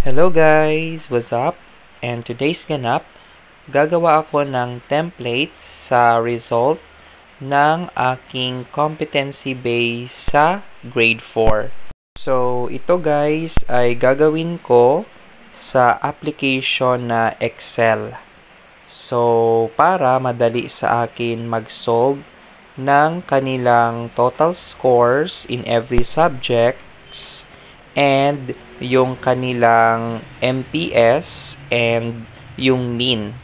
Hello guys! What's up? And today's ganap, gagawa ako ng template sa result ng aking competency base sa grade 4. So, ito guys ay gagawin ko sa application na Excel. So, para madali sa akin mag-solve ng kanilang total scores in every subjects and yung kanilang MPS and yung mean.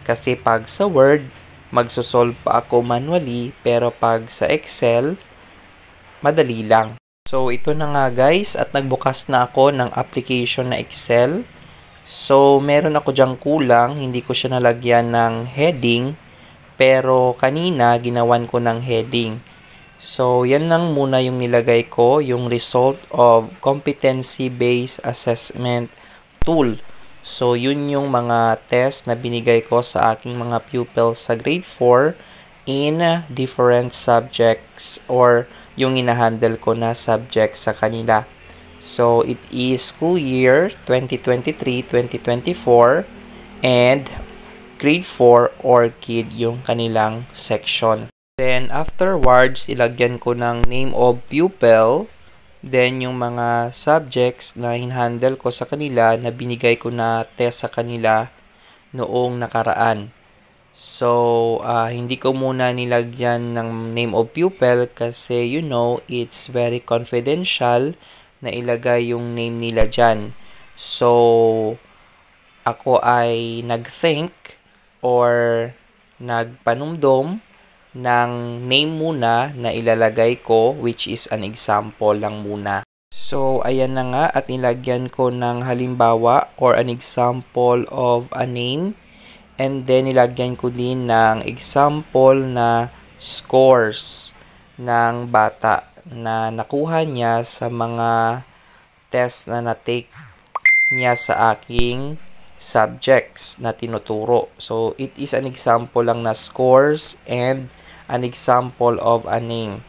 Kasi pag sa Word, magsosolve pa ako manually, pero pag sa Excel, madali lang. So, ito na nga guys, at nagbukas na ako ng application na Excel. So, meron ako dyang kulang, hindi ko siya nalagyan ng heading, pero kanina ginawan ko ng heading. So, yan lang muna yung nilagay ko, yung result of competency-based assessment tool. So, yun yung mga test na binigay ko sa aking mga pupils sa grade 4 in different subjects or yung inahandle ko na subjects sa kanila. So, it is school year 2023-2024 and grade 4 Orchid yung kanilang section. Then, afterwards, ilagyan ko ng name of pupil. Then, yung mga subjects na hinhandle ko sa kanila na binigay ko na test sa kanila noong nakaraan. So, hindi ko muna nilagyan ng name of pupil kasi it's very confidential na ilagay yung name nila dyan. So, ako ay nag-think or nagpanumdum ng name muna na ilalagay ko, which is an example lang muna. So, ayan na nga at nilagyan ko ng halimbawa or an example of a name. And then, nilagyan ko din ng example na scores ng bata na nakuha niya sa mga test na na-take niya sa aking subjects na tinuturo. So, it is an example lang na scores and an example of a name.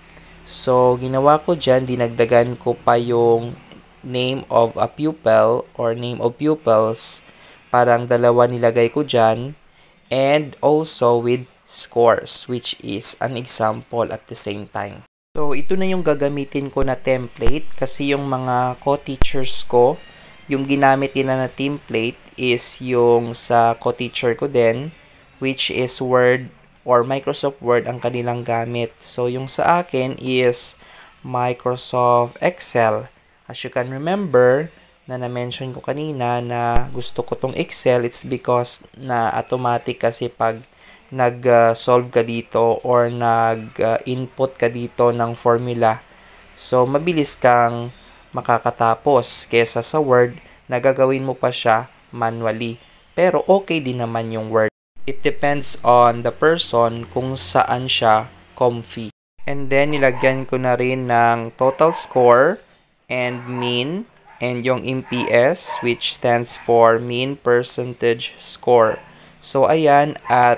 So, ginawa ko dyan, dinagdagan ko pa yung name of a pupil or name of pupils. Parang dalawa nilagay ko dyan. And also with scores, which is an example at the same time. So, ito na yung gagamitin ko na template kasi yung mga co-teachers ko, yung ginamit nila na template is yung sa co-teacher ko din, which is Word or Microsoft Word ang kanilang gamit. So, yung sa akin is Microsoft Excel. As you can remember, na na-mention ko kanina na gusto ko tong Excel, it's because na automatic kasi pag nag-solve ka dito or nag-input ka dito ng formula, so mabilis kang makakatapos kesa sa Word na gagawin mo pa siya manually. Pero okay din naman yung Word. It depends on the person kung saan siya comfy. And then, nilagyan ko na rin ng total score and mean and yung MPS, which stands for mean percentage score. So, ayan, at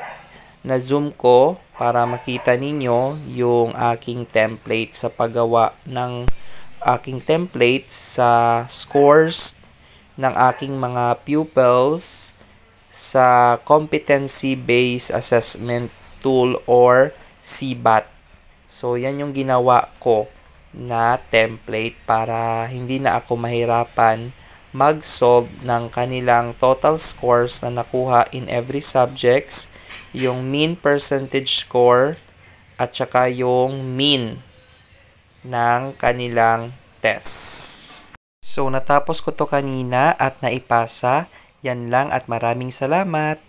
na-zoom ko para makita ninyo yung aking template sa paggawa ng aking template sa scores ng aking mga pupils sa competency-based assessment tool or CBAT. So, yan yung ginawa ko na template para hindi na ako mahirapan mag-solve ng kanilang total scores na nakuha in every subjects, yung mean percentage score, at saka yung mean ng kanilang test. So, natapos ko to kanina at naipasa. Yan lang at maraming salamat.